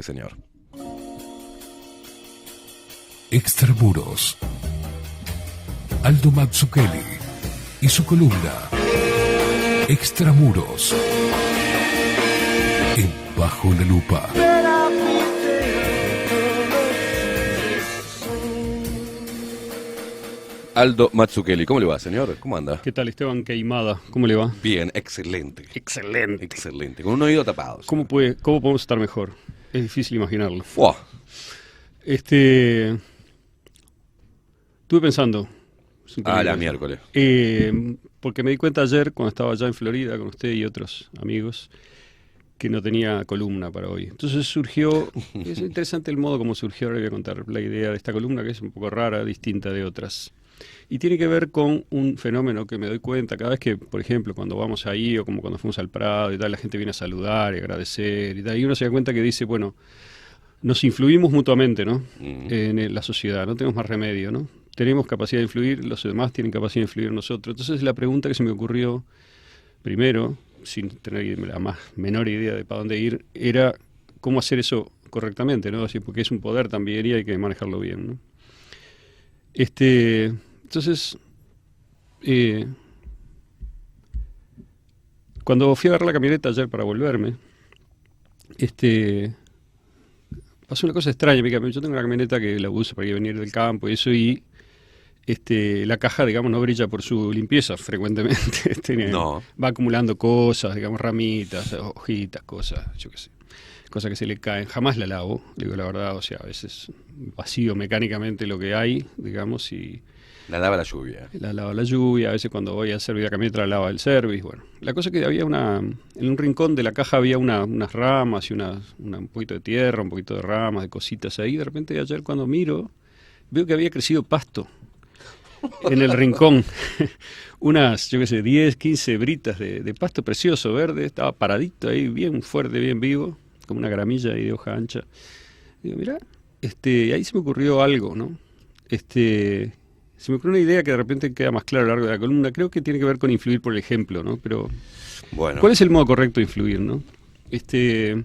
Señor. Extramuros. Aldo Mazzucchelli y su columna Extramuros en Bajo la Lupa. Aldo Mazzucchelli, ¿cómo le va, señor? ¿Cómo anda? ¿Qué tal, Esteban Queimada? ¿Cómo le va? Bien, excelente. Excelente. Excelente, con un oído tapado. ¿Cómo podemos estar mejor? Es difícil imaginarlo. ¡Fua! Estuve pensando. La miércoles. Porque me di cuenta ayer, cuando estaba allá en Florida con usted y otros amigos, que no tenía columna para hoy. Entonces surgió, es interesante el modo como surgió, ahora voy a contar la idea de esta columna, que es un poco rara, distinta de otras. Y tiene que ver con un fenómeno que me doy cuenta cada vez que, por ejemplo, cuando vamos ahí o como cuando fuimos al Prado y tal, la gente viene a saludar y agradecer y tal, y uno se da cuenta que dice, bueno, nos influimos mutuamente, ¿no? En la sociedad, no tenemos más remedio, ¿no? Tenemos capacidad de influir, los demás tienen capacidad de influir en nosotros. Entonces la pregunta que se me ocurrió primero, sin tener la más menor idea de para dónde ir, era cómo hacer eso correctamente, ¿no? Así, porque es un poder también y hay que manejarlo bien, ¿no? Entonces, cuando fui a agarrar la camioneta ayer para volverme, pasó una cosa extraña. Yo tengo una camioneta que la uso para ir a venir del campo y eso, y la caja, digamos, no brilla por su limpieza frecuentemente. No. Va acumulando cosas, digamos, ramitas, hojitas, cosas, yo qué sé. Cosas que se le caen. Jamás la lavo, digo la verdad. O sea, a veces vacío mecánicamente lo que hay, digamos, y... La lava la lluvia. La lava la lluvia, a veces cuando voy a servir la camioneta la lava el service. Bueno, la cosa es que había en un rincón de la caja había unas ramas y un poquito de tierra, un poquito de ramas, de cositas ahí. De repente ayer cuando miro, veo que había crecido pasto en el rincón. Unas, yo qué sé, 10, 15 britas de pasto precioso, verde. Estaba paradito ahí, bien fuerte, bien vivo, como una gramilla ahí de hoja ancha. Digo, mirá, ahí se me ocurrió algo, ¿no? Se me ocurrió una idea que de repente queda más clara a lo largo de la columna. Creo que tiene que ver con influir por el ejemplo, ¿no? Pero, bueno, ¿cuál es el modo correcto de influir, no? En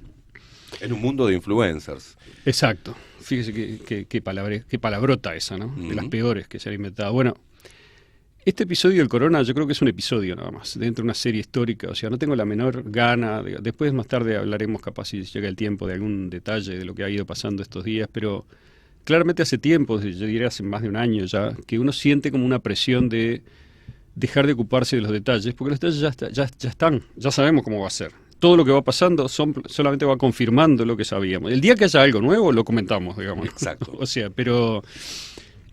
un mundo de influencers. Exacto. Fíjese qué palabrota esa, ¿no? De las peores que se han inventado. Bueno, este episodio del Corona yo creo que es un episodio nada más, dentro de una serie histórica. O sea, no tengo la menor gana. Después, más tarde, hablaremos, capaz, si llega el tiempo, de algún detalle de lo que ha ido pasando estos días, pero... Claramente hace tiempo, yo diría hace más de un año ya, que uno siente como una presión de dejar de ocuparse de los detalles, porque los detalles ya están, ya sabemos cómo va a ser. Todo lo que va pasando solamente va confirmando lo que sabíamos. El día que haya algo nuevo, lo comentamos, digamos. Exacto. O sea, pero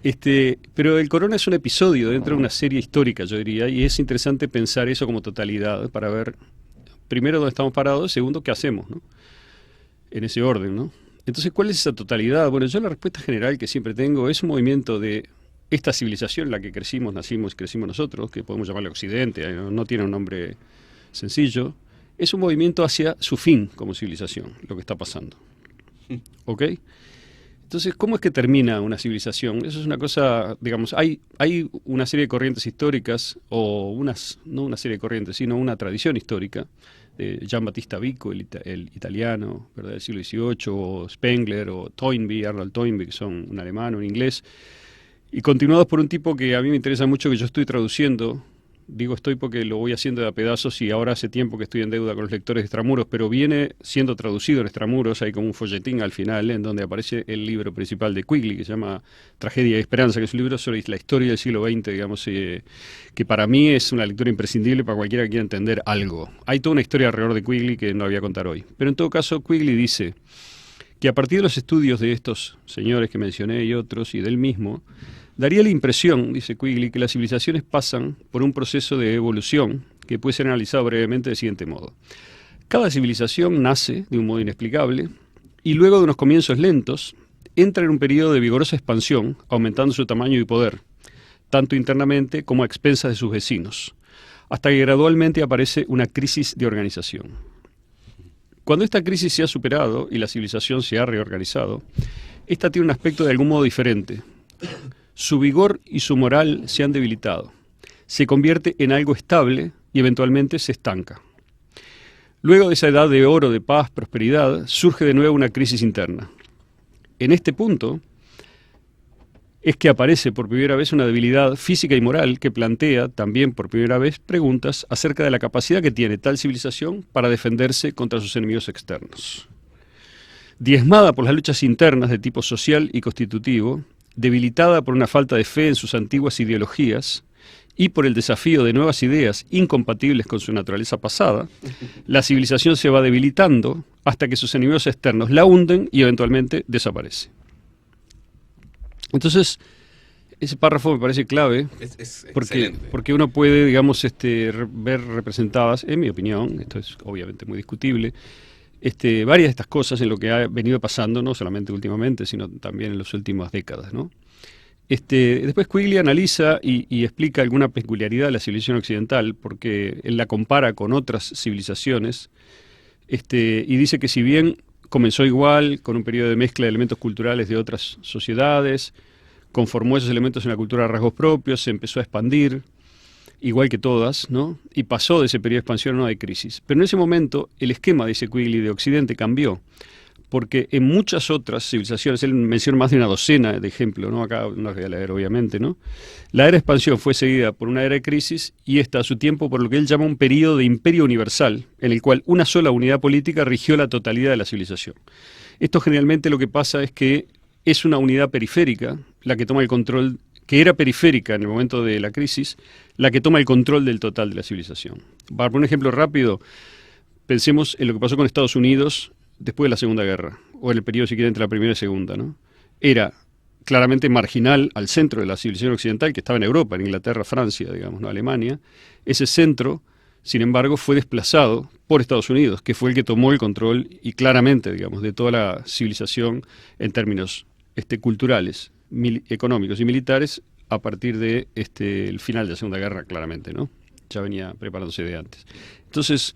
el Corona es un episodio dentro de una serie histórica, yo diría, y es interesante pensar eso como totalidad para ver, primero, dónde estamos parados, segundo, qué hacemos, ¿no? En ese orden, ¿no? Entonces, ¿cuál es esa totalidad? Bueno, yo la respuesta general que siempre tengo es un movimiento de esta civilización en la que nacimos nosotros, que podemos llamarle Occidente, no tiene un nombre sencillo, es un movimiento hacia su fin como civilización, lo que está pasando. ¿Ok? Entonces, ¿cómo es que termina una civilización? Eso es una cosa, digamos, hay una serie de corrientes históricas, no una serie de corrientes, sino una tradición histórica, de Gian Battista Vico, el italiano, ¿verdad?, del siglo XVIII, o Spengler, o Toynbee, Arnold Toynbee, que son un alemán, un inglés, y continuados por un tipo que a mí me interesa mucho, que yo estoy traduciendo. Digo estoy porque lo voy haciendo de a pedazos y ahora hace tiempo que estoy en deuda con los lectores de Extramuros, pero viene siendo traducido en Extramuros. Hay como un folletín al final en donde aparece el libro principal de Quigley, que se llama Tragedia y Esperanza, que es un libro sobre la historia del siglo XX, digamos, que para mí es una lectura imprescindible para cualquiera que quiera entender algo. Hay toda una historia alrededor de Quigley que no voy a contar hoy. Pero en todo caso, Quigley dice que a partir de los estudios de estos señores que mencioné y otros, y del mismo, daría la impresión, dice Quigley, que las civilizaciones pasan por un proceso de evolución que puede ser analizado brevemente del siguiente modo. Cada civilización nace de un modo inexplicable y luego de unos comienzos lentos entra en un periodo de vigorosa expansión, aumentando su tamaño y poder, tanto internamente como a expensas de sus vecinos, hasta que gradualmente aparece una crisis de organización. Cuando esta crisis se ha superado y la civilización se ha reorganizado, esta tiene un aspecto de algún modo diferente. Su vigor y su moral se han debilitado. Se convierte en algo estable y eventualmente se estanca. Luego de esa edad de oro, de paz, prosperidad, surge de nuevo una crisis interna. En este punto es que aparece por primera vez una debilidad física y moral que plantea también por primera vez preguntas acerca de la capacidad que tiene tal civilización para defenderse contra sus enemigos externos. Diezmada por las luchas internas de tipo social y constitutivo, debilitada por una falta de fe en sus antiguas ideologías y por el desafío de nuevas ideas incompatibles con su naturaleza pasada, la civilización se va debilitando hasta que sus enemigos externos la hunden y eventualmente desaparece. Entonces, ese párrafo me parece clave porque uno puede, digamos, ver representadas, en mi opinión, esto es obviamente muy discutible, varias de estas cosas en lo que ha venido pasando, no solamente últimamente, sino también en las últimas décadas, ¿no? Después Quigley analiza y explica alguna peculiaridad de la civilización occidental, porque él la compara con otras civilizaciones, y dice que si bien comenzó igual, con un periodo de mezcla de elementos culturales de otras sociedades, conformó esos elementos en la cultura de rasgos propios, se empezó a expandir, igual que todas, ¿no? Y pasó de ese periodo de expansión a una de crisis. Pero en ese momento el esquema, dice Quigley, de Occidente cambió, porque en muchas otras civilizaciones, él menciona más de una docena de ejemplos, ¿no? Acá no los voy a leer, obviamente, ¿no? La era de expansión fue seguida por una era de crisis y esta a su tiempo por lo que él llama un periodo de imperio universal, en el cual una sola unidad política rigió la totalidad de la civilización. Esto generalmente lo que pasa es que es una unidad periférica la que toma el control, que era periférica en el momento de la crisis, la que toma el control del total de la civilización. Para poner un ejemplo rápido, pensemos en lo que pasó con Estados Unidos después de la Segunda Guerra, o en el periodo, si quieren, entre la Primera y Segunda, ¿no? Era claramente marginal al centro de la civilización occidental, que estaba en Europa, en Inglaterra, Francia, digamos, ¿no? Alemania. Ese centro, sin embargo, fue desplazado por Estados Unidos, que fue el que tomó el control, y claramente, digamos, de toda la civilización en términos culturales, económicos y militares, a partir de el final de la Segunda Guerra, claramente, ¿no? Ya venía preparándose de antes. Entonces,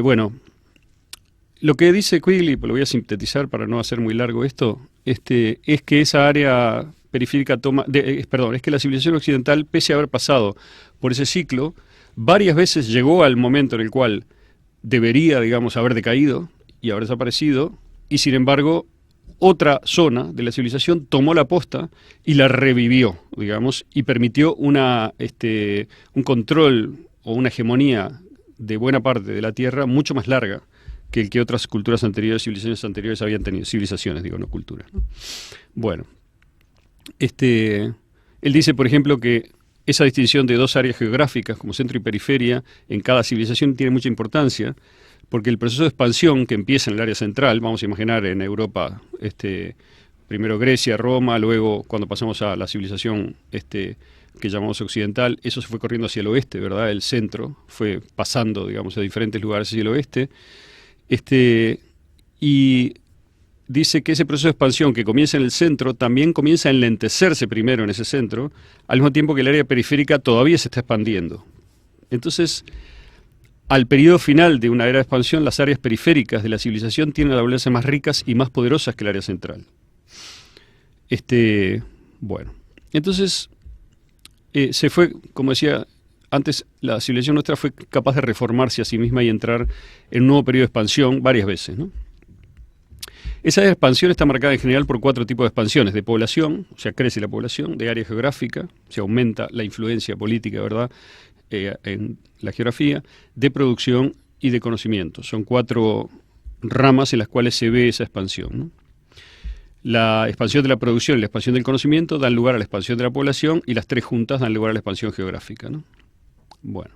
bueno, lo que dice Quigley, lo voy a sintetizar para no hacer muy largo esto, es que esa área periférica es que la civilización occidental, pese a haber pasado por ese ciclo, varias veces llegó al momento en el cual debería, digamos, haber decaído y haber desaparecido, y sin embargo, otra zona de la civilización tomó la posta y la revivió, digamos, y permitió un control o una hegemonía de buena parte de la Tierra mucho más larga que el que otras culturas anteriores, civilizaciones anteriores habían tenido. Civilizaciones, digo, no culturas, ¿no? Bueno, él dice, por ejemplo, que esa distinción de dos áreas geográficas como centro y periferia en cada civilización tiene mucha importancia, porque el proceso de expansión que empieza en el área central, vamos a imaginar en Europa, primero Grecia, Roma, luego cuando pasamos a la civilización que llamamos occidental, eso se fue corriendo hacia el oeste, ¿verdad? El centro fue pasando, digamos, a diferentes lugares hacia el oeste. Y dice que ese proceso de expansión que comienza en el centro también comienza a enlentecerse primero en ese centro, al mismo tiempo que el área periférica todavía se está expandiendo. Entonces, al periodo final de una era de expansión, las áreas periféricas de la civilización tienden a volverse más ricas y más poderosas que el área central. Bueno, entonces se fue, como decía antes, la civilización nuestra fue capaz de reformarse a sí misma y entrar en un nuevo periodo de expansión varias veces, ¿no? Esa expansión está marcada en general por 4 tipos de expansiones: de población, o sea, crece la población; de área geográfica, se aumenta la influencia política, ¿verdad?, en la geografía; de producción y de conocimiento. Son 4 ramas en las cuales se ve esa expansión, ¿no? La expansión de la producción y la expansión del conocimiento dan lugar a la expansión de la población, y las 3 juntas dan lugar a la expansión geográfica, ¿no? Bueno.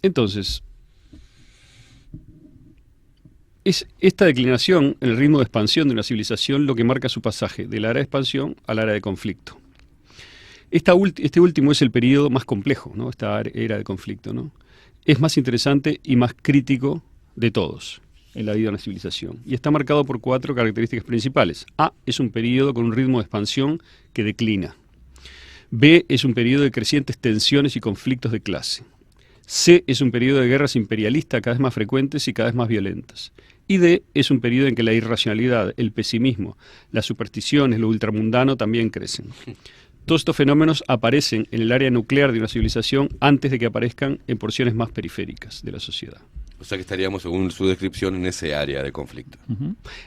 Entonces, es esta declinación en el ritmo de expansión de una civilización lo que marca su pasaje de la era de expansión a la era de conflicto. Este último es el periodo más complejo, ¿no? Esta era de conflicto, ¿no? Es más interesante y más crítico de todos en la vida de una civilización, y está marcado por 4 características principales. A, es un periodo con un ritmo de expansión que declina. B, es un periodo de crecientes tensiones y conflictos de clase. C, es un periodo de guerras imperialistas cada vez más frecuentes y cada vez más violentas. Y D, es un periodo en que la irracionalidad, el pesimismo, las supersticiones, lo ultramundano también crecen. todos estos fenómenos aparecen en el área nuclear de una civilización antes de que aparezcan en porciones más periféricas de la sociedad. O sea que estaríamos, según su descripción, en ese área de conflicto.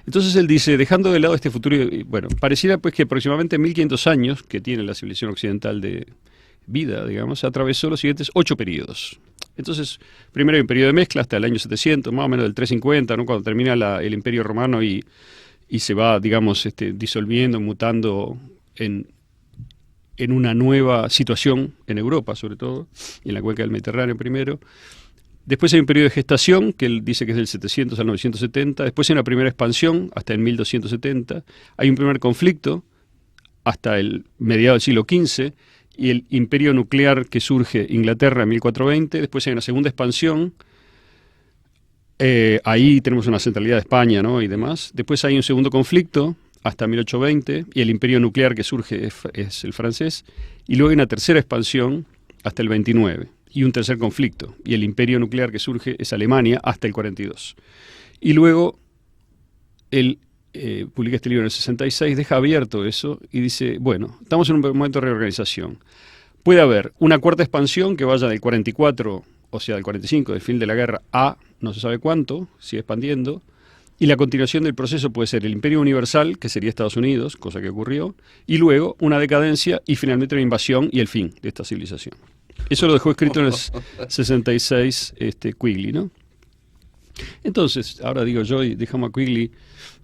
Entonces él dice, dejando de lado este futuro, bueno, pareciera pues que aproximadamente 1500 años que tiene la civilización occidental de vida, digamos, atravesó los siguientes 8 periodos. Entonces, primero hay un periodo de mezcla hasta el año 700, más o menos del 350, ¿no? Cuando termina el Imperio Romano y se va, digamos, disolviendo, mutando en una nueva situación en Europa, sobre todo, y en la cuenca del Mediterráneo primero. Después hay un periodo de gestación, que él dice que es del 700 al 970. Después hay una primera expansión, hasta el 1270. Hay un primer conflicto, hasta el mediado del siglo XV, y el imperio nuclear que surge Inglaterra en 1420. Después hay una segunda expansión. Ahí tenemos una centralidad de España, ¿no? Y demás. Después hay un segundo conflicto, hasta 1820, y el imperio nuclear que surge es el francés. Y luego hay una tercera expansión, hasta el 29. Y un tercer conflicto, y el imperio nuclear que surge es Alemania hasta el 42. Y luego él publica este libro en el 66, deja abierto eso y dice, bueno, estamos en un momento de reorganización. Puede haber una cuarta expansión que vaya del 44, o sea, del 45, del fin de la guerra, a no se sabe cuánto, sigue expandiendo, y la continuación del proceso puede ser el imperio universal, que sería Estados Unidos, cosa que ocurrió, y luego una decadencia y finalmente una invasión y el fin de esta civilización. Eso lo dejó escrito en el 66 Quigley, ¿no? Entonces, ahora digo yo, y dejamos a Quigley,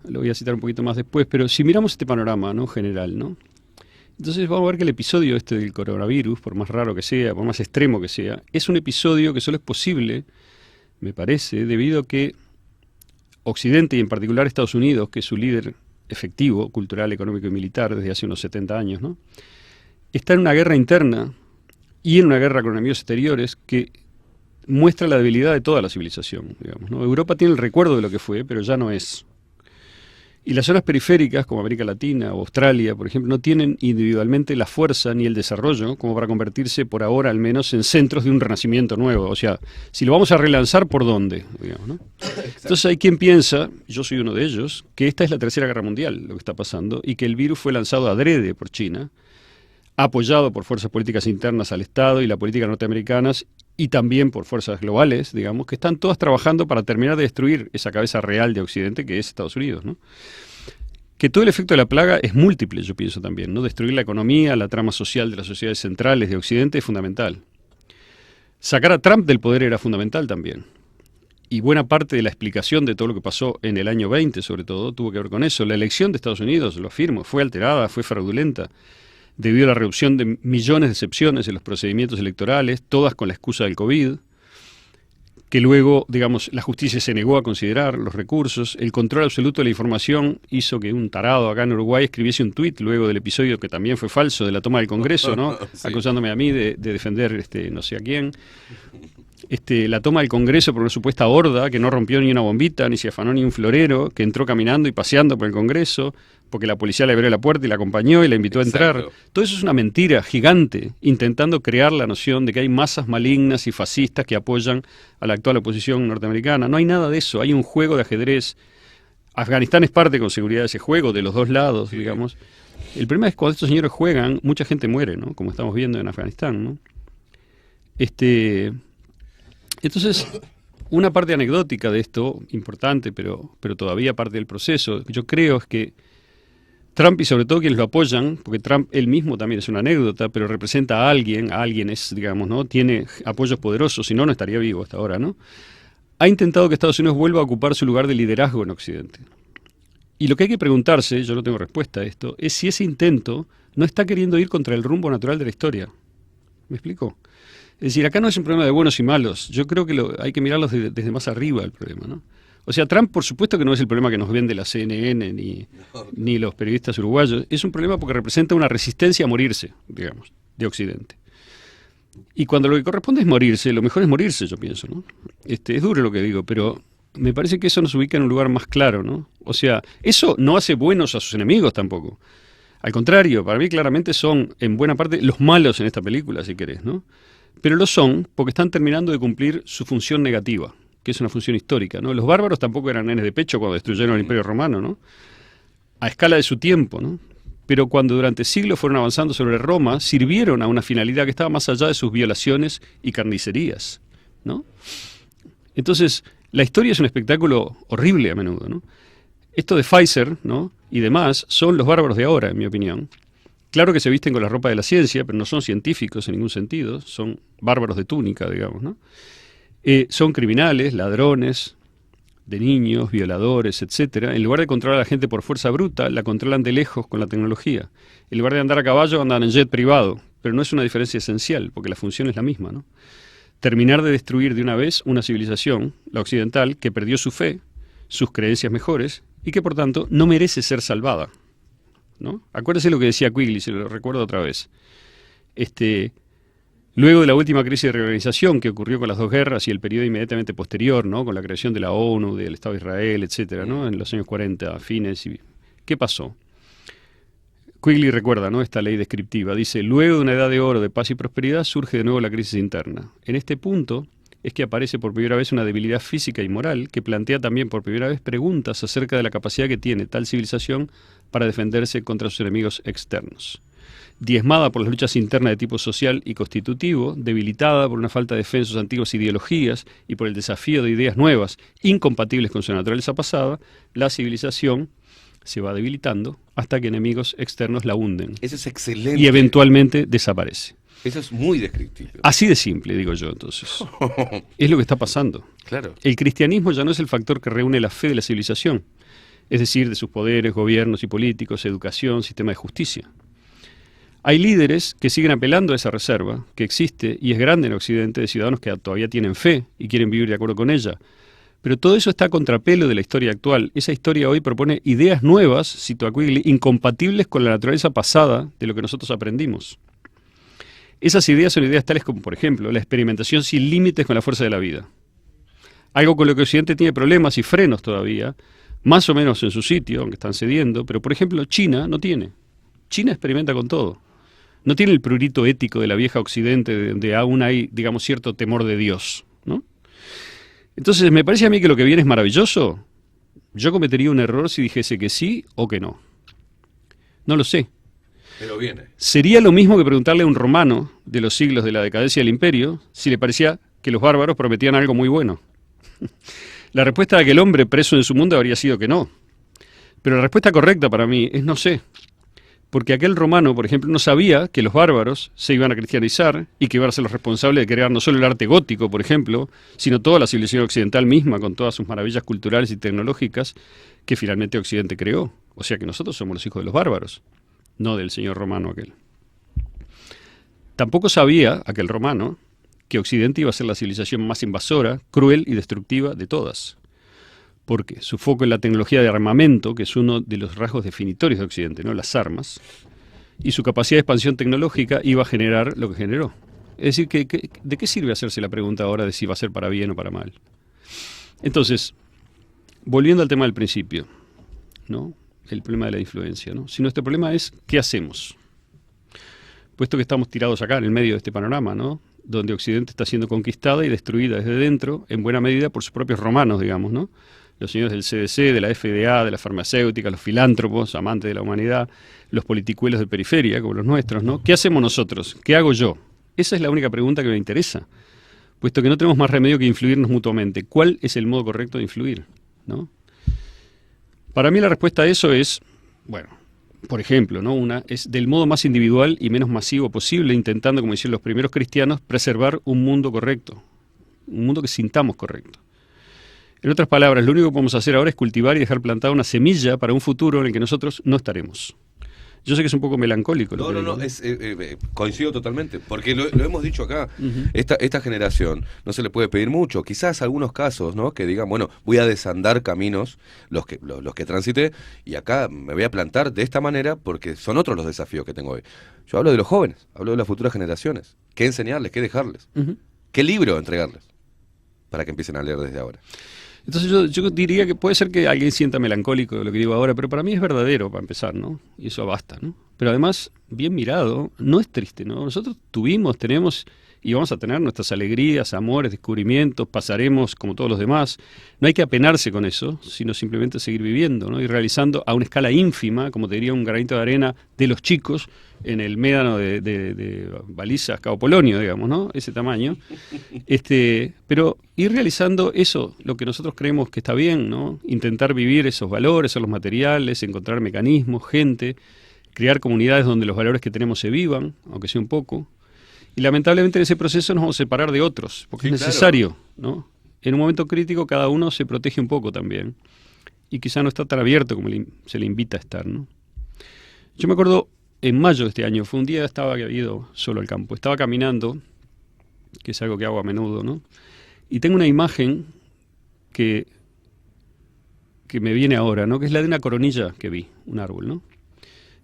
lo voy a citar un poquito más después, pero si miramos este panorama, ¿no?, general, ¿no? Entonces vamos a ver que el episodio del coronavirus, por más raro que sea, por más extremo que sea, es un episodio que solo es posible, me parece, debido a que Occidente, y en particular Estados Unidos, que es su líder efectivo, cultural, económico y militar desde hace unos 70 años, ¿no?, está en una guerra interna y en una guerra con enemigos exteriores que muestra la debilidad de toda la civilización, digamos, ¿no? Europa tiene el recuerdo de lo que fue, pero ya no es. Y las zonas periféricas, como América Latina o Australia, por ejemplo, no tienen individualmente la fuerza ni el desarrollo como para convertirse, por ahora al menos, en centros de un renacimiento nuevo. O sea, si lo vamos a relanzar, ¿por dónde? Digamos, ¿no? Entonces hay quien piensa, yo soy uno de ellos, que esta es la Tercera Guerra Mundial, lo que está pasando, y que el virus fue lanzado adrede por China, apoyado por fuerzas políticas internas al Estado y la política norteamericanas, y también por fuerzas globales, digamos, que están todas trabajando para terminar de destruir esa cabeza real de Occidente que es Estados Unidos, ¿no? Que todo el efecto de la plaga es múltiple, yo pienso también, ¿no? Destruir la economía, la trama social de las sociedades centrales de Occidente es fundamental. Sacar a Trump del poder era fundamental también. Y buena parte de la explicación de todo lo que pasó en el año 20, sobre todo, tuvo que ver con eso. La elección de Estados Unidos, lo afirmo, fue alterada, fue fraudulenta, debido a la reducción de millones de excepciones en los procedimientos electorales, todas con la excusa del COVID, que luego, digamos, la justicia se negó a considerar los recursos. El control absoluto de la información hizo que un tarado acá en Uruguay escribiese un tuit luego del episodio que también fue falso de la toma del Congreso, ¿no? Sí. Acusándome a mí de defender no sé a quién. La toma del Congreso por una supuesta horda que no rompió ni una bombita, ni se afanó ni un florero, que entró caminando y paseando por el Congreso, porque la policía le abrió la puerta y la acompañó y la invitó a entrar. Todo eso es una mentira gigante, intentando crear la noción de que hay masas malignas y fascistas que apoyan a la actual oposición norteamericana. No hay nada de eso, hay un juego de ajedrez. Afganistán es parte con seguridad de ese juego, de los dos lados, digamos. El problema es que cuando estos señores juegan, mucha gente muere, ¿no? Como estamos viendo en Afganistán, ¿no? Entonces, una parte anecdótica de esto, importante, pero todavía parte del proceso, yo creo es que Trump y sobre todo quienes lo apoyan, porque Trump él mismo también es una anécdota, pero representa a alguien es, digamos, ¿no? Tiene apoyos poderosos, si no, no estaría vivo hasta ahora, ¿no? Ha intentado que Estados Unidos vuelva a ocupar su lugar de liderazgo en Occidente. Y lo que hay que preguntarse, yo no tengo respuesta a esto, es si ese intento no está queriendo ir contra el rumbo natural de la historia. ¿Me explico? Es decir, acá no es un problema de buenos y malos. Yo creo que hay que mirarlos desde más arriba el problema, ¿no? O sea, Trump, por supuesto que no es el problema que nos vende la CNN ni los periodistas uruguayos. Es un problema porque representa una resistencia a morirse, digamos, de Occidente. Y cuando lo que corresponde es morirse, lo mejor es morirse, yo pienso, ¿no? Es duro lo que digo, pero me parece que eso nos ubica en un lugar más claro, ¿no? O sea, eso no hace buenos a sus enemigos tampoco. Al contrario, para mí claramente son, en buena parte, los malos en esta película, si querés, ¿no? Pero lo son porque están terminando de cumplir su función negativa, que es una función histórica, ¿no? Los bárbaros tampoco eran nenes de pecho cuando destruyeron el Imperio Romano, ¿no? A escala de su tiempo, ¿no? pero cuando durante siglos fueron avanzando sobre Roma, sirvieron a una finalidad que estaba más allá de sus violaciones y carnicerías, ¿no? Entonces, la historia es un espectáculo horrible a menudo, ¿no? Esto de Pfizer, ¿no?, y demás son los bárbaros de ahora, en mi opinión. Claro que se visten con la ropa de la ciencia, pero no son científicos en ningún sentido, son bárbaros de túnica, digamos, ¿no? Son criminales, ladrones de niños, violadores, etcétera. En lugar de controlar a la gente por fuerza bruta, la controlan de lejos con la tecnología. En lugar de andar a caballo, andan en jet privado, pero no es una diferencia esencial, porque la función es la misma, ¿no? Terminar de destruir de una vez una civilización, la occidental, que perdió su fe, sus creencias mejores, y que por tanto no merece ser salvada, ¿no? Acuérdese lo que decía Quigley, se lo recuerdo otra vez. Luego de la última crisis de reorganización que ocurrió con las dos guerras y el periodo inmediatamente posterior, ¿no?, con la creación de la ONU, del Estado de Israel, etcétera, ¿no?, en los años 40, fines, ¿qué pasó? Quigley recuerda, ¿no?, esta ley descriptiva. Dice: luego de una edad de oro de paz y prosperidad surge de nuevo la crisis interna. En este punto es que aparece por primera vez una debilidad física y moral que plantea también por primera vez preguntas acerca de la capacidad que tiene tal civilización para defenderse contra sus enemigos externos. Diezmada por las luchas internas de tipo social y constitutivo, debilitada por una falta de fe en sus antiguas ideologías y por el desafío de ideas nuevas, incompatibles con su naturaleza pasada, la civilización se va debilitando hasta que enemigos externos la hunden. Eso es excelente. Y eventualmente desaparece. Eso es muy descriptivo. Así de simple, digo yo, entonces. Es lo que está pasando. Claro. El cristianismo ya no es el factor que reúne la fe de la civilización, es decir, de sus poderes, gobiernos y políticos, educación, sistema de justicia. Hay líderes que siguen apelando a esa reserva, que existe y es grande en Occidente, de ciudadanos que todavía tienen fe y quieren vivir de acuerdo con ella. Pero todo eso está a contrapelo de la historia actual. Esa historia hoy propone ideas nuevas, cito a Quigley, incompatibles con la naturaleza pasada de lo que nosotros aprendimos. Esas ideas son ideas tales como, por ejemplo, la experimentación sin límites con la fuerza de la vida. Algo con lo que Occidente tiene problemas y frenos todavía, más o menos en su sitio, aunque están cediendo, pero por ejemplo China no tiene. China experimenta con todo. No tiene el prurito ético de la vieja Occidente, donde aún hay, digamos, cierto temor de Dios, ¿no? Entonces, me parece a mí que lo que viene es maravilloso. Yo cometería un error si dijese que sí o que no. No lo sé. Pero viene. Sería lo mismo que preguntarle a un romano de los siglos de la decadencia del imperio si le parecía que los bárbaros prometían algo muy bueno. La respuesta de aquel hombre preso en su mundo habría sido que no. Pero la respuesta correcta para mí es no sé. Porque aquel romano, por ejemplo, no sabía que los bárbaros se iban a cristianizar y que iban a ser los responsables de crear no solo el arte gótico, por ejemplo, sino toda la civilización occidental misma, con todas sus maravillas culturales y tecnológicas que finalmente Occidente creó. O sea que nosotros somos los hijos de los bárbaros, no del señor romano aquel. Tampoco sabía aquel romano que Occidente iba a ser la civilización más invasora, cruel y destructiva de todas. Porque su foco en la tecnología de armamento, que es uno de los rasgos definitorios de Occidente, ¿no?, las armas, y su capacidad de expansión tecnológica iba a generar lo que generó. Es decir, ¿de qué sirve hacerse la pregunta ahora de si va a ser para bien o para mal? Entonces, volviendo al tema del principio, ¿no?, el problema de la influencia, ¿no? Si nuestro problema es ¿qué hacemos? Puesto que estamos tirados acá en el medio de este panorama, ¿no?, donde Occidente está siendo conquistada y destruida desde dentro, en buena medida por sus propios romanos, digamos, ¿no? Los señores del CDC, de la FDA, de la farmacéutica, los filántropos, amantes de la humanidad, los politicuelos de periferia, como los nuestros, ¿no? ¿Qué hacemos nosotros? ¿Qué hago yo? Esa es la única pregunta que me interesa, puesto que no tenemos más remedio que influirnos mutuamente. ¿Cuál es el modo correcto de influir, ¿no? Para mí la respuesta a eso es, bueno, por ejemplo, ¿no?, es del modo más individual y menos masivo posible, intentando, como decían los primeros cristianos, preservar un mundo correcto, un mundo que sintamos correcto. En otras palabras, lo único que podemos hacer ahora es cultivar y dejar plantada una semilla para un futuro en el que nosotros no estaremos. Yo sé que es un poco melancólico. No, coincido totalmente, porque lo hemos dicho acá. Esta generación no se le puede pedir mucho. Quizás algunos casos, ¿no?, que digan, bueno, voy a desandar caminos, los que transité, y acá me voy a plantar de esta manera porque son otros los desafíos que tengo hoy. Yo hablo de los jóvenes, hablo de las futuras generaciones. ¿Qué enseñarles? ¿Qué dejarles? ¿Qué libro entregarles? Para que empiecen a leer desde ahora. Entonces yo diría que puede ser que alguien sienta melancólico de lo que digo ahora, pero para mí es verdadero, para empezar, ¿no? Y eso basta, ¿no? Pero además, bien mirado, no es triste, ¿no? Nosotros tenemos y vamos a tener nuestras alegrías, amores, descubrimientos, pasaremos como todos los demás. No hay que apenarse con eso, sino simplemente seguir viviendo, ¿no? Y realizando a una escala ínfima, como te diría un granito de arena de los chicos en el médano de Balizas, Cabo Polonio, digamos, ¿no? Ese tamaño. Pero ir realizando eso, lo que nosotros creemos que está bien, ¿no? Intentar vivir esos valores, los materiales, encontrar mecanismos, gente, crear comunidades donde los valores que tenemos se vivan, aunque sea un poco. Y lamentablemente en ese proceso nos vamos a separar de otros, porque sí, es necesario, claro, ¿no? En un momento crítico cada uno se protege un poco también. Y quizá no está tan abierto como se le invita a estar, ¿no? Yo me acuerdo, en mayo de este año, fue un día, estaba ido solo al campo, estaba caminando, que es algo que hago a menudo, ¿no? Y tengo una imagen que me viene ahora, ¿no? Que es la de una coronilla que vi, un árbol, ¿no?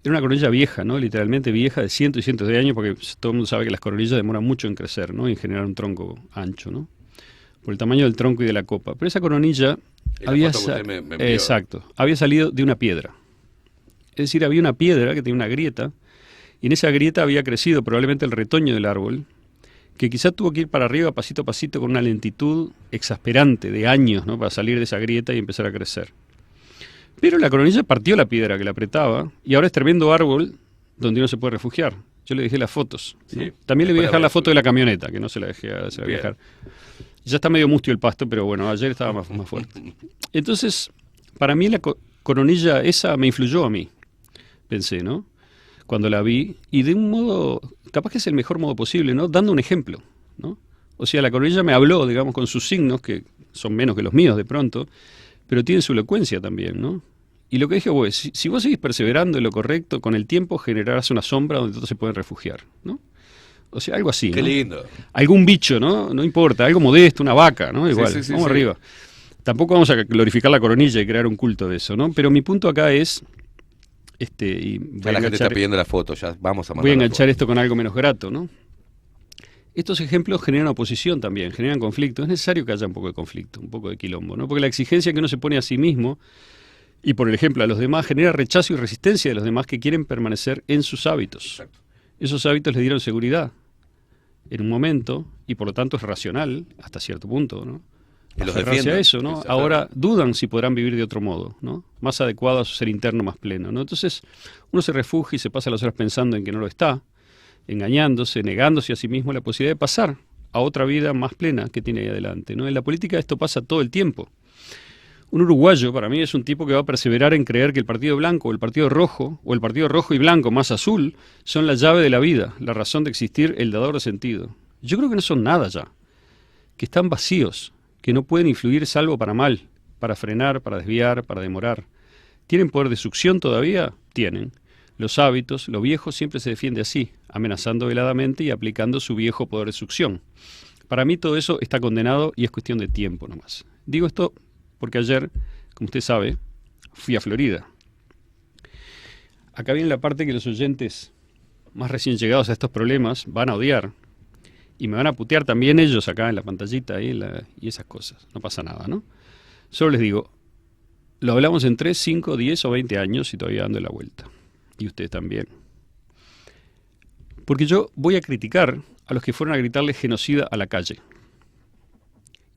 Era una coronilla vieja, ¿no? Literalmente vieja, de cientos y cientos de años, porque todo el mundo sabe que las coronillas demoran mucho en crecer, ¿no? Y en generar un tronco ancho, ¿no? Por el tamaño del tronco y de la copa. Pero esa coronilla había exacto, había salido de una piedra. Es decir, había una piedra que tenía una grieta, y en esa grieta había crecido probablemente el retoño del árbol, que quizá tuvo que ir para arriba pasito a pasito con una lentitud exasperante de años, ¿no? Para salir de esa grieta y empezar a crecer. Pero la coronilla partió la piedra que la apretaba, y ahora es tremendo árbol donde uno se puede refugiar. Yo le dejé las fotos, ¿no? Sí, también le voy a dejar la foto de la camioneta, que no se la dejé, se la voy a dejar. Ya está medio mustio el pasto, pero bueno, ayer estaba más fuerte. Entonces, para mí la coronilla esa me influyó a mí, pensé, ¿no? Cuando la vi, y de un modo, capaz que es el mejor modo posible, ¿no? Dando un ejemplo, ¿no? O sea, la coronilla me habló, digamos, con sus signos, que son menos que los míos de pronto, pero tienen su elocuencia también, ¿no? Y lo que dije, pues, si vos seguís perseverando en lo correcto, con el tiempo generarás una sombra donde todos se pueden refugiar, ¿no? O sea, algo así, Qué ¿no? lindo. Algún bicho, ¿no? No importa, algo modesto, una vaca, ¿no? Igual, sí, vamos arriba. Tampoco vamos a glorificar la coronilla y crear un culto de eso, ¿no? Pero mi punto acá es, y ya la gente está pidiendo la foto, ya vamos a mandar. Voy a enganchar esto con algo menos grato, ¿no? Estos ejemplos generan oposición también, generan conflicto. Es necesario que haya un poco de conflicto, un poco de quilombo, ¿no? Porque la exigencia que uno se pone a sí mismo y por el ejemplo a los demás genera rechazo y resistencia de los demás que quieren permanecer en sus hábitos. Exacto. Esos hábitos les dieron seguridad en un momento y por lo tanto es racional hasta cierto punto, ¿no? Y los Aferrarse defienden. a eso, ¿no? Exacto. Ahora dudan si podrán vivir de otro modo, ¿no? Más adecuado a su ser interno más pleno, ¿no? Entonces uno se refugia y se pasa las horas pensando en que no lo está, engañándose, negándose a sí mismo la posibilidad de pasar a otra vida más plena que tiene ahí adelante, ¿no? En la política esto pasa todo el tiempo. Un uruguayo para mí es un tipo que va a perseverar en creer que el partido blanco o el partido rojo o el partido rojo y blanco más azul son la llave de la vida, la razón de existir, el dador de sentido. Yo creo que no son nada ya, que están vacíos, que no pueden influir salvo para mal, para frenar, para desviar, para demorar. ¿Tienen poder de succión todavía? Tienen. Los hábitos, lo viejo siempre se defiende así, amenazando veladamente y aplicando su viejo poder de succión. Para mí todo eso está condenado y es cuestión de tiempo nomás. Digo esto porque ayer, como usted sabe, fui a Florida. Acá viene la parte que los oyentes más recién llegados a estos problemas van a odiar. Y me van a putear también ellos acá en la pantallita y esas cosas. No pasa nada, ¿no? Solo les digo, lo hablamos en 3, 5, 10 o 20 años y todavía dando la vuelta. Y ustedes también. Porque yo voy a criticar a los que fueron a gritarle genocida a la calle.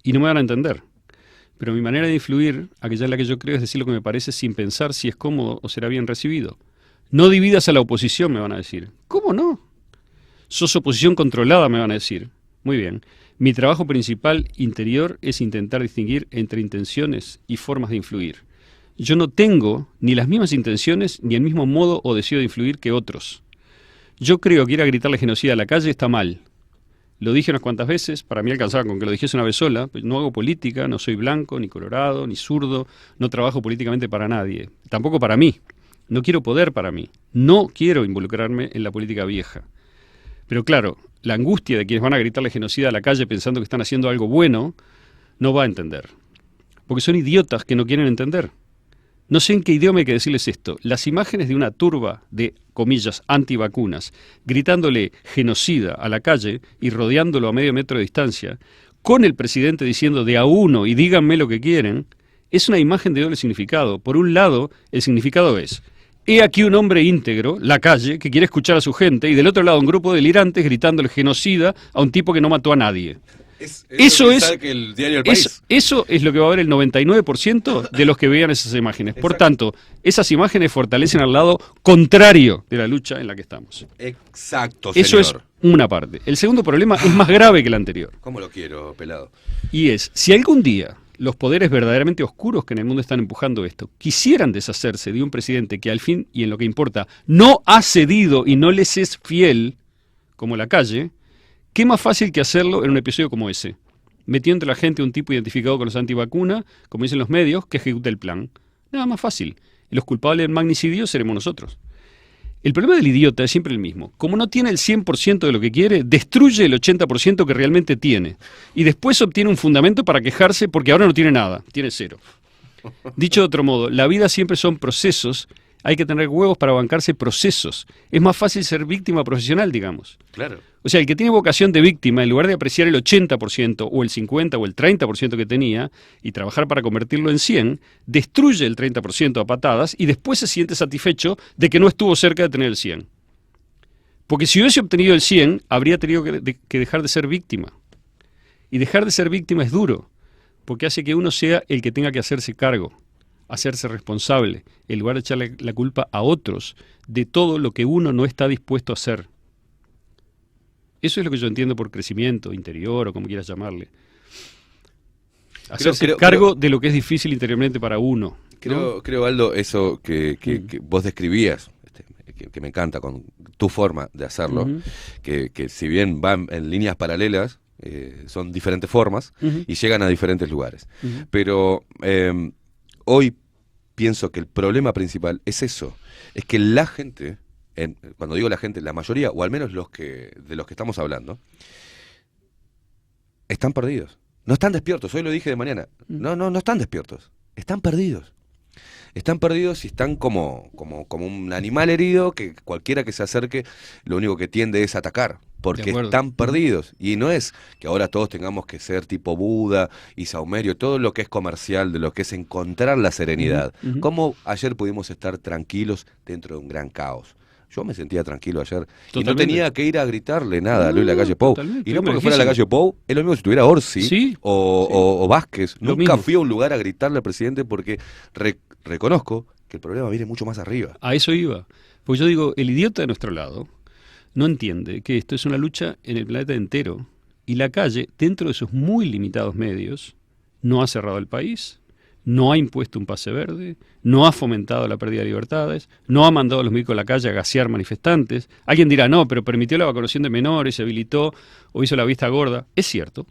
Y no me van a entender. Pero mi manera de influir, aquella en la que yo creo, es decir lo que me parece sin pensar si es cómodo o será bien recibido. No dividas a la oposición, me van a decir. ¿Cómo no? Sos oposición controlada, me van a decir. Muy bien. Mi trabajo principal interior es intentar distinguir entre intenciones y formas de influir. Yo no tengo ni las mismas intenciones ni el mismo modo o deseo de influir que otros. Yo creo que ir a gritarle genocida a la calle está mal. Lo dije unas cuantas veces, para mí alcanzaba con que lo dijese una vez sola. No hago política, no soy blanco, ni colorado, ni zurdo, no trabajo políticamente para nadie, tampoco para mí. No quiero poder para mí, no quiero involucrarme en la política vieja. Pero claro, la angustia de quienes van a gritarle genocida a la calle pensando que están haciendo algo bueno, no va a entender. Porque son idiotas que no quieren entender. No sé en qué idioma hay que decirles esto. Las imágenes de una turba de, comillas, antivacunas, gritándole genocida a la calle y rodeándolo a medio metro de distancia, con el presidente diciendo de a uno y díganme lo que quieren, es una imagen de doble significado. Por un lado, el significado es, He aquí un hombre íntegro, la calle, que quiere escuchar a su gente, y del otro lado un grupo de delirantes gritándole genocida a un tipo que no mató a nadie. Eso es que el diario El País. Eso es lo que va a ver el 99% de los que vean esas imágenes. Por tanto, esas imágenes fortalecen al lado contrario de la lucha en la que estamos. Exacto, señor. Eso es una parte. El segundo problema es más grave que el anterior. ¿Cómo lo quiero, pelado? Y es, si algún día los poderes verdaderamente oscuros que en el mundo están empujando esto quisieran deshacerse de un presidente que al fin y en lo que importa no ha cedido y no les es fiel, como la calle, ¿qué más fácil que hacerlo en un episodio como ese? Metiendo entre la gente un tipo identificado con los antivacunas, como dicen los medios, que ejecute el plan. Nada más fácil. Y los culpables del magnicidio seremos nosotros. El problema del idiota es siempre el mismo. Como no tiene el 100% de lo que quiere, destruye el 80% que realmente tiene. Y después obtiene un fundamento para quejarse porque ahora no tiene nada, tiene cero. Dicho de otro modo, la vida siempre son procesos. Hay que tener huevos para bancarse procesos. Es más fácil ser víctima profesional, digamos. Claro. O sea, el que tiene vocación de víctima, en lugar de apreciar el 80% o el 50% o el 30% que tenía y trabajar para convertirlo en 100, destruye el 30% a patadas y después se siente satisfecho de que no estuvo cerca de tener el 100. Porque si hubiese obtenido el 100, habría tenido que dejar de ser víctima. Y dejar de ser víctima es duro, porque hace que uno sea el que tenga que hacerse cargo, hacerse responsable, en lugar de echarle la culpa a otros de todo lo que uno no está dispuesto a hacer. Eso es lo que yo entiendo por crecimiento interior o como quieras llamarle. Hacerse cargo de lo que es difícil interiormente para uno. Creo, Aldo, eso que vos describías, que me encanta con tu forma de hacerlo, que si bien van en líneas paralelas, son diferentes formas y llegan a diferentes lugares. Pero hoy pienso que el problema principal es eso, es que la gente, cuando digo la gente, la mayoría, o al menos de los que estamos hablando, están perdidos. No están despiertos, hoy lo dije de mañana. No están despiertos, están perdidos. Están perdidos y están como un animal herido que cualquiera que se acerque lo único que tiende es atacar, porque están perdidos. Y no es que ahora todos tengamos que ser tipo Buda y Saumerio, todo lo que es comercial, de lo que es encontrar la serenidad. Como ayer pudimos estar tranquilos dentro de un gran caos. Yo me sentía tranquilo ayer. Totalmente. Y no tenía que ir a gritarle nada a Luis Lacalle Pou. Y no porque fuera Lacalle Pou, es lo mismo si tuviera Orsi o Vázquez. Nunca fui a un lugar a gritarle al presidente porque reconozco que el problema viene mucho más arriba. A eso iba. Porque yo digo, el idiota de nuestro lado no entiende que esto es una lucha en el planeta entero. Y la calle, dentro de sus muy limitados medios, no ha cerrado el país, no ha impuesto un pase verde, no ha fomentado la pérdida de libertades, no ha mandado a los médicos a la calle a gasear manifestantes. Alguien dirá, no, pero permitió la vacunación de menores, se habilitó o hizo la vista gorda. Es cierto.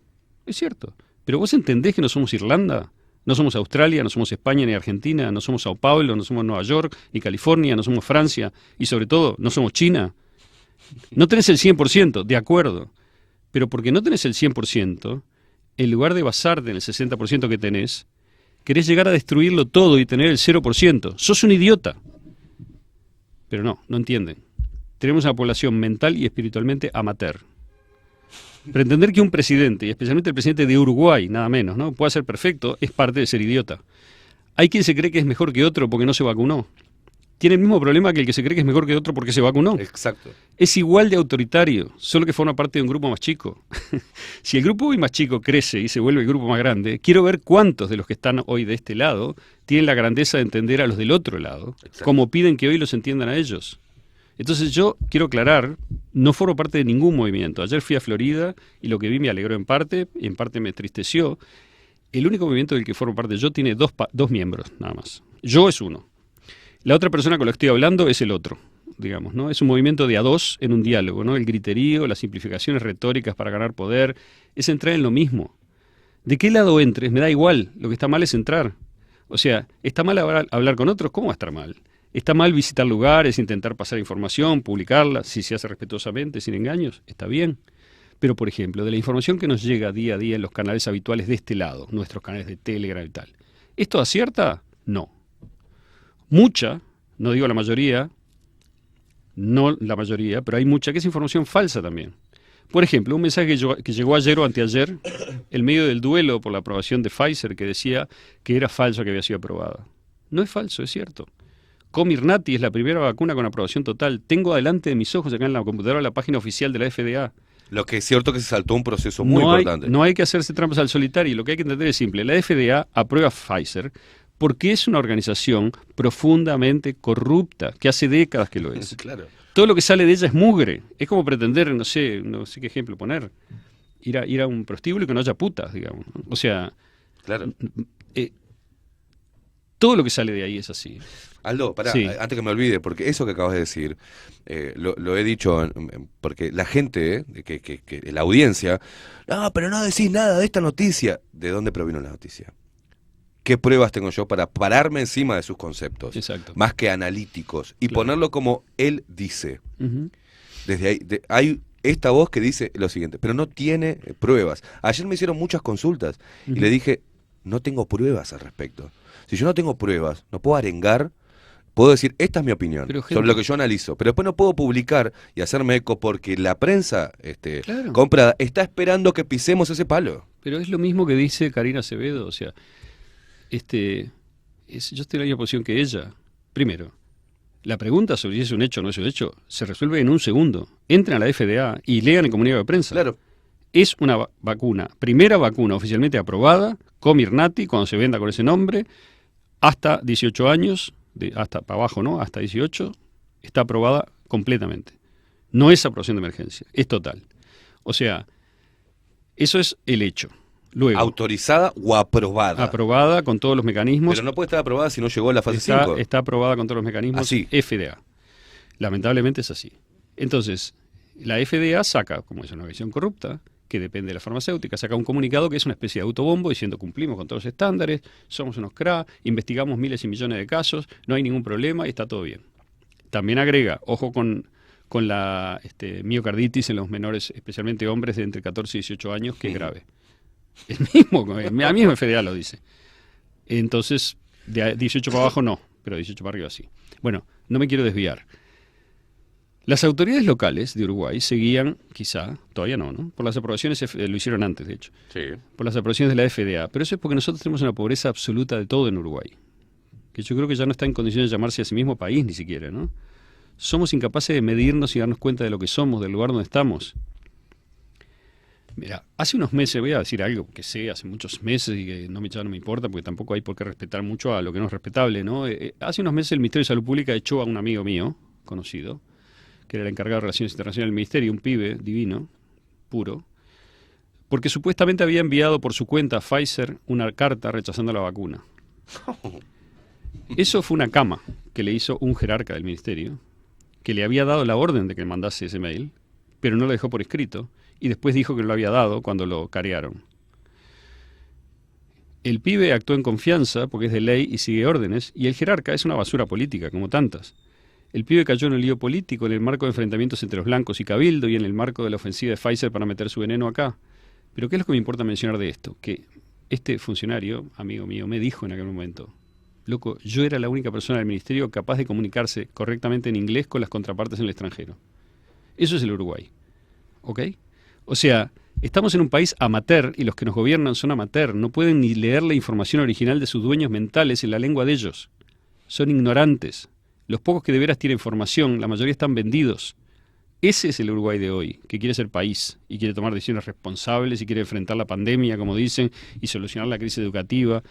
Pero vos entendés que no somos Irlanda, no somos Australia, no somos España ni Argentina, no somos Sao Paulo, no somos Nueva York ni California, no somos Francia y sobre todo no somos China. No tenés el 100%, de acuerdo. Pero porque no tenés el 100%, en lugar de basarte en el 60% que tenés, querés llegar a destruirlo todo y tener el 0%. Sos un idiota. Pero no entienden. Tenemos una población mental y espiritualmente amateur. Pero entender que un presidente, y especialmente el presidente de Uruguay, nada menos, ¿no?, pueda ser perfecto, es parte de ser idiota. Hay quien se cree que es mejor que otro porque no se vacunó. Tiene el mismo problema que el que se cree que es mejor que otro porque se vacunó. Exacto. Es igual de autoritario, solo que forma parte de un grupo más chico. Si el grupo hoy más chico crece y se vuelve el grupo más grande, quiero ver cuántos de los que están hoy de este lado tienen la grandeza de entender a los del otro lado, como piden que hoy los entiendan a ellos. Entonces yo quiero aclarar, no formo parte de ningún movimiento. Ayer fui a Florida y lo que vi me alegró en parte, y en parte me entristeció. El único movimiento del que formo parte yo tiene dos miembros, nada más. Yo es uno. La otra persona con la que estoy hablando es el otro, digamos, ¿no? Es un movimiento de a dos en un diálogo, ¿no? El griterío, las simplificaciones retóricas para ganar poder, es entrar en lo mismo. ¿De qué lado entres? Me da igual, lo que está mal es entrar. O sea, ¿está mal hablar con otros? ¿Cómo va a estar mal? ¿Está mal visitar lugares, intentar pasar información, publicarla, si se hace respetuosamente, sin engaños? Está bien. Pero, por ejemplo, de la información que nos llega día a día en los canales habituales de este lado, nuestros canales de Telegram y tal, ¿esto acierta? No. Mucha, no digo la mayoría, no la mayoría, pero hay mucha que es información falsa también. Por ejemplo, un mensaje que llegó ayer o anteayer, en medio del duelo por la aprobación de Pfizer, que decía que era falso que había sido aprobada. No es falso, es cierto. Comirnaty es la primera vacuna con aprobación total. Tengo adelante de mis ojos acá en la computadora la página oficial de la FDA. Lo que es cierto que se saltó un proceso muy importante. No hay que hacerse trampas al solitario. Y lo que hay que entender es simple. La FDA aprueba Pfizer porque es una organización profundamente corrupta, que hace décadas que lo es. Claro. Todo lo que sale de ella es mugre. Es como pretender, no sé qué ejemplo poner, ir a un prostíbulo y que no haya putas, digamos. O sea, Claro. todo lo que sale de ahí es así. Aldo, pará, Sí. antes que me olvide, porque eso que acabas de decir, lo he dicho, porque la gente, que la audiencia, no, pero no decís nada de esta noticia. ¿De dónde provino la noticia? ¿Qué pruebas tengo yo para pararme encima de sus conceptos? Exacto. Más que analíticos. Y Claro. ponerlo como él dice. Ujú. Desde ahí, hay esta voz que dice lo siguiente, pero no tiene pruebas. Ayer me hicieron muchas consultas y Ujú. le dije, no tengo pruebas al respecto. Si yo no tengo pruebas, no puedo arengar, puedo decir, esta es mi opinión Pero, sobre gente- lo que yo analizo, pero después no puedo publicar y hacerme eco porque la prensa Claro. comprada está esperando que pisemos ese palo. Pero es lo mismo que dice Karina Acevedo, o sea, yo estoy en la misma posición que ella. Primero, la pregunta sobre si es un hecho o no es un hecho se resuelve en un segundo. Entren a la FDA y lean el comunicado de prensa. Claro. Es una vacuna, primera vacuna oficialmente aprobada, Comirnaty, cuando se venda con ese nombre, hasta 18 años, hasta para abajo, ¿no? Hasta 18, está aprobada completamente. No es aprobación de emergencia, es total. O sea, eso es el hecho. Luego, Autorizada o aprobada. aprobada con todos los mecanismos. Pero no puede estar aprobada si no llegó a la fase 5. Está aprobada con todos los mecanismos Así. FDA. Lamentablemente es así. Entonces, la FDA saca, como es una visión corrupta, que depende de la farmacéutica, saca un comunicado que es una especie de autobombo diciendo cumplimos con todos los estándares, somos unos CRA, investigamos miles y millones de casos, no hay ningún problema y está todo bien. También agrega, ojo con la miocarditis en los menores, especialmente hombres de entre 14 y 18 años, que es grave. El mismo, la misma FDA lo dice. Entonces, de 18 para abajo no, pero de 18 para arriba sí. Bueno, no me quiero desviar. Las autoridades locales de Uruguay seguían, quizá, todavía no, por las aprobaciones, lo hicieron antes, de hecho, Sí. por las aprobaciones de la FDA, pero eso es porque nosotros tenemos una pobreza absoluta de todo en Uruguay, que yo creo que ya no está en condiciones de llamarse a sí mismo país ni siquiera, ¿no? Somos incapaces de medirnos y darnos cuenta de lo que somos, del lugar donde estamos. Mira, hace unos meses, voy a decir algo que sé, hace muchos meses y que ya no me importa porque tampoco hay por qué respetar mucho a lo que no es respetable, ¿no? Hace unos meses el Ministerio de Salud Pública echó a un amigo mío, conocido, que era el encargado de Relaciones Internacionales del Ministerio, un pibe divino, puro, porque supuestamente había enviado por su cuenta a Pfizer una carta rechazando la vacuna. Eso fue una cama que le hizo un jerarca del ministerio, que le había dado la orden de que mandase ese mail, pero no lo dejó por escrito, y después dijo que lo había dado cuando lo carearon. El pibe actuó en confianza porque es de ley y sigue órdenes, y el jerarca es una basura política, como tantas. El pibe cayó en un lío político en el marco de enfrentamientos entre los blancos y Cabildo y en el marco de la ofensiva de Pfizer para meter su veneno acá. Pero ¿qué es lo que me importa mencionar de esto? Que este funcionario, amigo mío, me dijo en aquel momento, loco, yo era la única persona del ministerio capaz de comunicarse correctamente en inglés con las contrapartes en el extranjero. Eso es el Uruguay. ¿Ok? O sea, estamos en un país amateur y los que nos gobiernan son amateur. No pueden ni leer la información original de sus dueños mentales en la lengua de ellos. Son ignorantes. Los pocos que de veras tienen formación, la mayoría están vendidos. Ese es el Uruguay de hoy, que quiere ser país y quiere tomar decisiones responsables y quiere enfrentar la pandemia, como dicen, y solucionar la crisis educativa.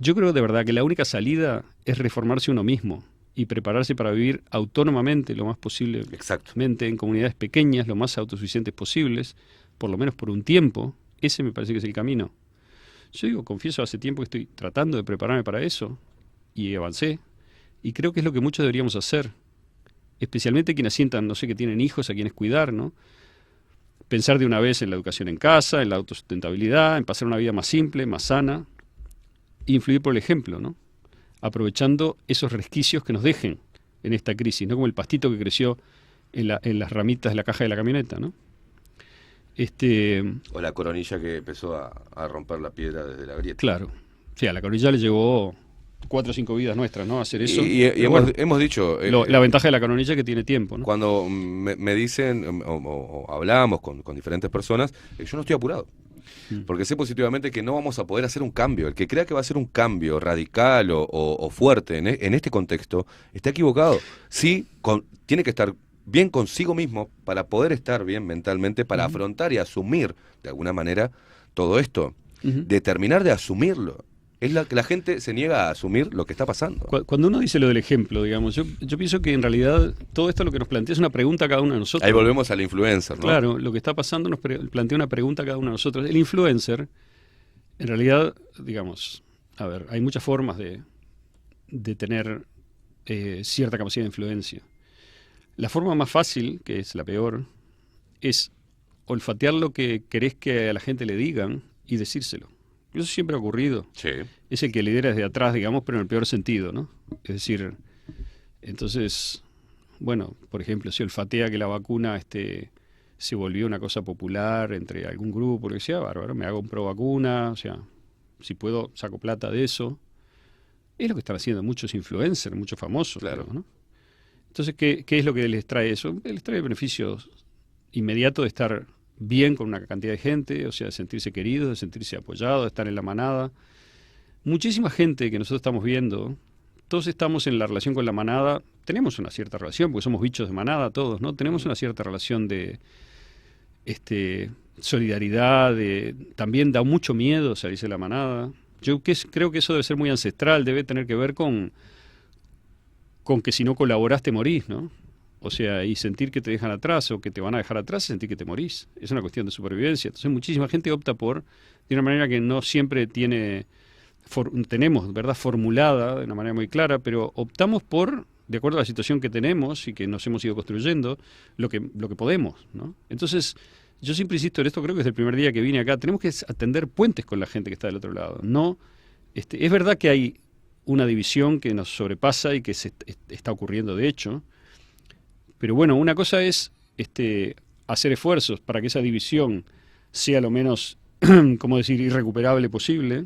Yo creo de verdad que la única salida es reformarse uno mismo y prepararse para vivir autónomamente lo más posible, Exactamente, en comunidades pequeñas, lo más autosuficientes posibles, por lo menos por un tiempo. Ese me parece que es el camino. Yo digo, confieso, hace tiempo que estoy tratando de prepararme para eso y avancé. Y creo que es lo que muchos deberíamos hacer, especialmente quienes sientan, no sé, que tienen hijos a quienes cuidar, ¿no? Pensar de una vez en la educación en casa, en la autosustentabilidad, en pasar una vida más simple, más sana, e influir por el ejemplo, ¿no? Aprovechando esos resquicios que nos dejen en esta crisis, no como el pastito que creció en las ramitas de la caja de la camioneta, ¿no? O la coronilla que empezó a romper la piedra desde la grieta. Claro. O sea, a la coronilla le llevó 4 o 5 vidas nuestras, ¿no? Hacer eso. Y hemos dicho... la ventaja de la coronilla es que tiene tiempo, ¿no? Cuando me dicen o hablamos con diferentes personas, yo no estoy apurado. porque sé positivamente que no vamos a poder hacer un cambio. El que crea que va a hacer un cambio radical o fuerte en este contexto, está equivocado. Sí, tiene que estar bien consigo mismo para poder estar bien mentalmente, para afrontar y asumir de alguna manera todo esto. De terminar de asumirlo. Es que la gente se niega a asumir lo que está pasando. Cuando uno dice lo del ejemplo, digamos, yo pienso que en realidad todo esto lo que nos plantea es una pregunta a cada uno de nosotros. Ahí volvemos al influencer, ¿no? Claro, lo que está pasando nos plantea una pregunta a cada uno de nosotros. El influencer, en realidad, digamos, a ver, hay muchas formas de tener cierta capacidad de influencia. La forma más fácil, que es la peor, es olfatear lo que querés que a la gente le digan y decírselo. Eso siempre ha ocurrido. Sí. Es el que lidera desde atrás, digamos, pero en el peor sentido, ¿no? Es decir, entonces, bueno, por ejemplo, si olfatea que la vacuna se volvió una cosa popular entre algún grupo, lo que sea, bárbaro, me hago un pro vacuna, o sea, si puedo, saco plata de eso. Es lo que están haciendo muchos influencers, muchos famosos, claro, ¿no? Entonces, ¿qué es lo que les trae eso? Les trae beneficios inmediatos de estar bien con una cantidad de gente, o sea, de sentirse querido, de sentirse apoyado, de estar en la manada. Muchísima gente que nosotros estamos viendo, todos estamos en la relación con la manada, tenemos una cierta relación, porque somos bichos de manada todos, ¿no? Tenemos una cierta relación de solidaridad, también da mucho miedo salirse de la manada. Yo creo que eso debe ser muy ancestral, debe tener que ver con que si no colaborás te morís, ¿no? O sea, y sentir que te dejan atrás o que te van a dejar atrás, sentir que te morís. Es una cuestión de supervivencia. Entonces muchísima gente opta de una manera que no siempre tenemos, ¿verdad?, formulada de una manera muy clara, pero optamos de acuerdo a la situación que tenemos y que nos hemos ido construyendo, lo que podemos, ¿no? Entonces, yo siempre insisto en esto, creo que desde el primer día que vine acá, tenemos que atender puentes con la gente que está del otro lado. No, es verdad que hay una división que nos sobrepasa y que está ocurriendo de hecho. Pero bueno, una cosa es hacer esfuerzos para que esa división sea lo menos, ¿cómo decir?, irrecuperable posible,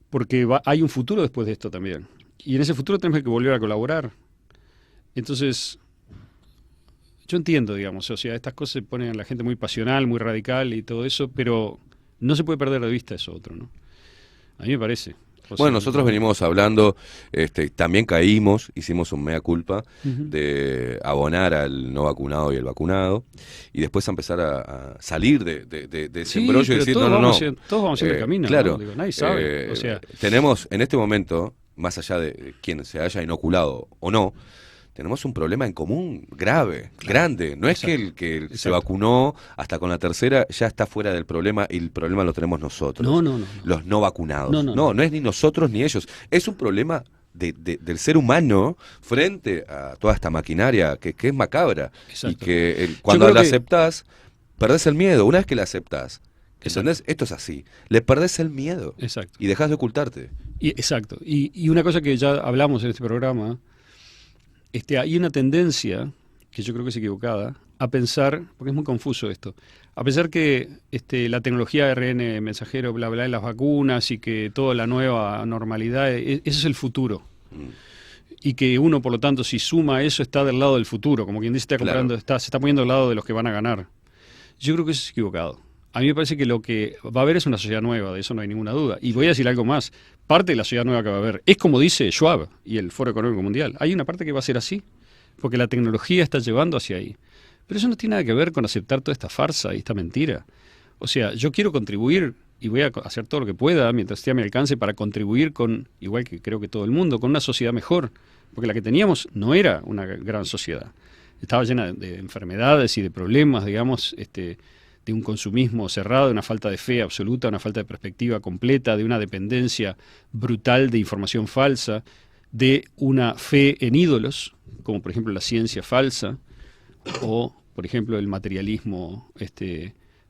porque hay un futuro después de esto también. Y en ese futuro tenemos que volver a colaborar. Entonces, yo entiendo, digamos, o sea, estas cosas se ponen a la gente muy pasional, muy radical y todo eso, pero no se puede perder de vista eso otro, ¿no? A mí me parece. Bueno, nosotros venimos hablando, también hicimos un mea culpa de abonar al no vacunado y el vacunado, y después empezar a salir de ese embrollo y decir, todos no. Todos vamos en el camino, claro, ¿no? Digo, nadie sabe. O sea, tenemos en este momento, más allá de quien se haya inoculado o no, tenemos un problema en común grave, grande. No es que el que se vacunó hasta con la tercera ya está fuera del problema y el problema lo tenemos nosotros. No. Los no vacunados. No es ni nosotros ni ellos. Es un problema del ser humano frente a toda esta maquinaria que es macabra. Exacto. Y que cuando la aceptás, perdés el miedo. Una vez que la aceptás, ¿entendés? Esto es así. Le perdés el miedo. Exacto. Y dejás de ocultarte. Exacto. Y una cosa que ya hablamos en este programa, hay una tendencia, que yo creo que es equivocada, a pensar, porque es muy confuso esto, a pensar que la tecnología ARN mensajero, bla, bla, las vacunas y que toda la nueva normalidad, eso es el futuro. Y que uno, por lo tanto, si suma eso, está del lado del futuro, como quien dice, se está poniendo al lado de los que van a ganar. Yo creo que eso es equivocado. A mí me parece que lo que va a haber es una sociedad nueva, de eso no hay ninguna duda. Y voy a decir algo más. Parte de la sociedad nueva que va a haber es como dice Schwab y el Foro Económico Mundial. Hay una parte que va a ser así, porque la tecnología está llevando hacia ahí. Pero eso no tiene nada que ver con aceptar toda esta farsa y esta mentira. O sea, yo quiero contribuir y voy a hacer todo lo que pueda mientras esté a mi alcance para contribuir igual que creo que todo el mundo, con una sociedad mejor. Porque la que teníamos no era una gran sociedad. Estaba llena de enfermedades y de problemas, digamos, de un consumismo cerrado, de una falta de fe absoluta, una falta de perspectiva completa, de una dependencia brutal de información falsa, de una fe en ídolos, como por ejemplo la ciencia falsa, o por ejemplo el materialismo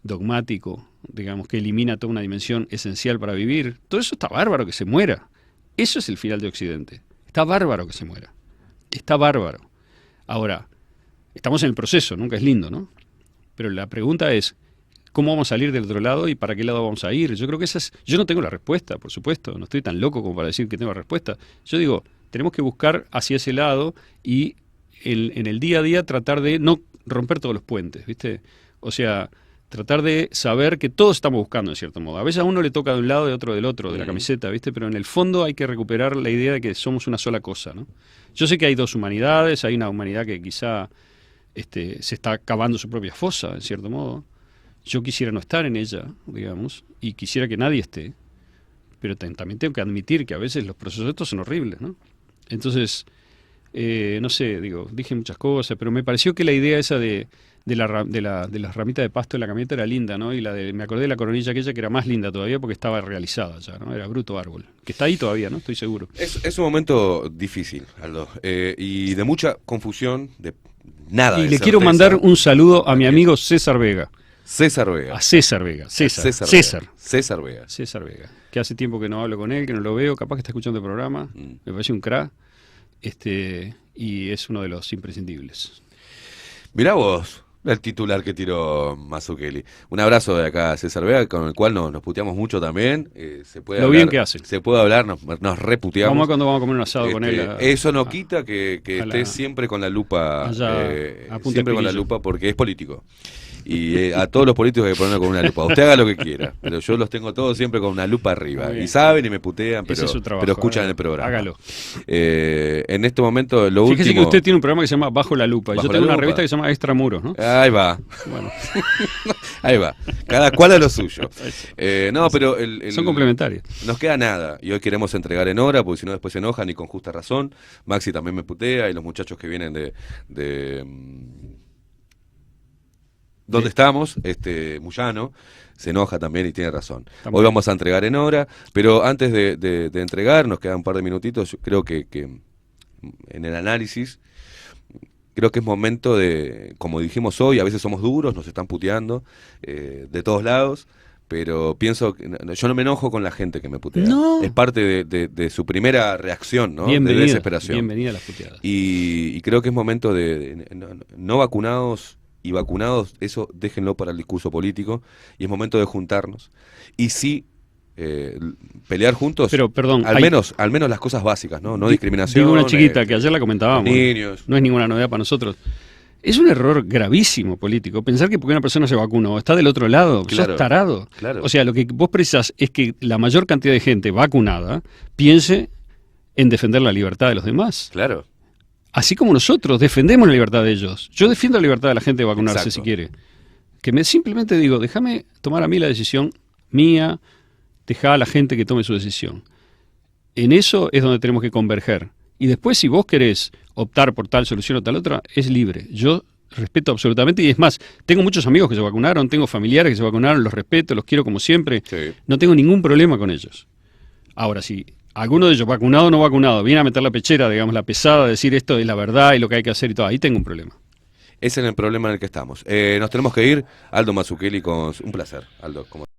dogmático, digamos, que elimina toda una dimensión esencial para vivir. Todo eso está bárbaro que se muera. Eso es el final de Occidente. Está bárbaro que se muera. Está bárbaro. Ahora, estamos en el proceso, nunca es lindo, ¿no? Pero la pregunta es, ¿cómo vamos a salir del otro lado y para qué lado vamos a ir? Yo creo que yo no tengo la respuesta, por supuesto, no estoy tan loco como para decir que tengo la respuesta. Yo digo, tenemos que buscar hacia ese lado y en el día a día tratar de no romper todos los puentes, ¿viste? O sea, Tratar de saber que todos estamos buscando, en cierto modo. A veces a uno le toca de un lado y a otro del otro, de la camiseta, ¿viste? Pero en el fondo hay que recuperar la idea de que somos una sola cosa, ¿no? Yo sé que hay dos humanidades, hay una humanidad que quizá se está cavando su propia fosa, en cierto modo. Yo quisiera no estar en ella, digamos, y quisiera que nadie esté, pero también tengo que admitir que a veces los procesos estos son horribles, ¿no? Entonces, no sé, dije muchas cosas, pero me pareció que la idea esa de las ramitas de pasto de la camioneta era linda, ¿no? Y me acordé de la coronilla aquella que era más linda todavía porque estaba realizada ya, ¿no? Era Bruto Árbol, que está ahí todavía, ¿no? Estoy seguro. Es un momento difícil, Aldo, y de mucha confusión, de nada. Y de le quiero certeza. mandar un saludo a mi amigo César Vega. César Vega. A César Vega. César Vega. César Vega. Que hace tiempo que no hablo con él, que no lo veo, capaz que está escuchando el programa. Me parece un crack. Y es uno de los imprescindibles. Mirá vos, el titular que tiró Mazzucchelli. Un abrazo de acá a César Vega, con el cual nos puteamos mucho también. Se puede Lo hablar, bien que hace. Se puede hablar, nos reputeamos. Vamos cuando vamos a comer un asado con él. Eso no quita que esté siempre con la lupa. Allá, a punta siempre de con la pilillo. lupa, porque es político. Y a todos los políticos hay que ponerlo con una lupa. Usted haga lo que quiera, pero yo los tengo todos siempre con una lupa arriba. Y saben y me putean, Ese es su trabajo, pero escuchan el programa. Hágalo. En este momento, lo Fíjese último... que usted tiene un programa que se llama Bajo la Lupa. Bajo Yo la tengo una Lupa. revista que se llama Extramuros, ¿no? Ahí va. Bueno, Ahí va. Cada cual a lo suyo. No, pero son complementarios. nos queda nada. Y hoy queremos entregar en hora, porque si no después se enojan y con justa razón. Maxi también me putea y los muchachos que vienen de ¿dónde estamos? Muyano se enoja también y tiene razón. Hoy vamos a entregar en hora, pero antes de entregar, nos quedan un par de minutitos. Yo creo que en el análisis, creo que es momento de, como dijimos hoy, a veces somos duros, nos están puteando de todos lados, pero pienso que yo no me enojo con la gente que me putea. No. Es parte de su primera reacción, ¿no? De desesperación. Bienvenida a las puteadas. Y creo que es momento de no vacunados y vacunados, eso déjenlo para el discurso político, y es momento de juntarnos. Y sí, pelear juntos, Pero, perdón, al menos las cosas básicas, ¿no? No discriminación. Digo una chiquita, que ayer la comentábamos. Niños. No es ninguna novedad para nosotros. Es un error gravísimo político pensar que porque una persona se vacuna o está del otro lado, Claro, sos tarado. claro. O sea, lo que vos precisás es que la mayor cantidad de gente vacunada piense en defender la libertad de los demás. Claro. Así como nosotros defendemos la libertad de ellos. Yo defiendo la libertad de la gente de vacunarse Exacto. si quiere. Que simplemente digo, déjame tomar a mí la decisión mía, dejá a la gente que tome su decisión. En eso es donde tenemos que converger. Y después, si vos querés optar por tal solución o tal otra, es libre. Yo respeto absolutamente, y es más, tengo muchos amigos que se vacunaron, tengo familiares que se vacunaron, los respeto, los quiero como siempre. Sí. No tengo ningún problema con ellos. Ahora, si alguno de ellos, vacunado o no vacunado, viene a meter la pechera, digamos, la pesada, decir esto es la verdad y lo que hay que hacer y todo, ahí tengo un problema. Ese es el problema en el que estamos. Nos tenemos que ir. Aldo Mazzucchelli, un placer, Aldo. Como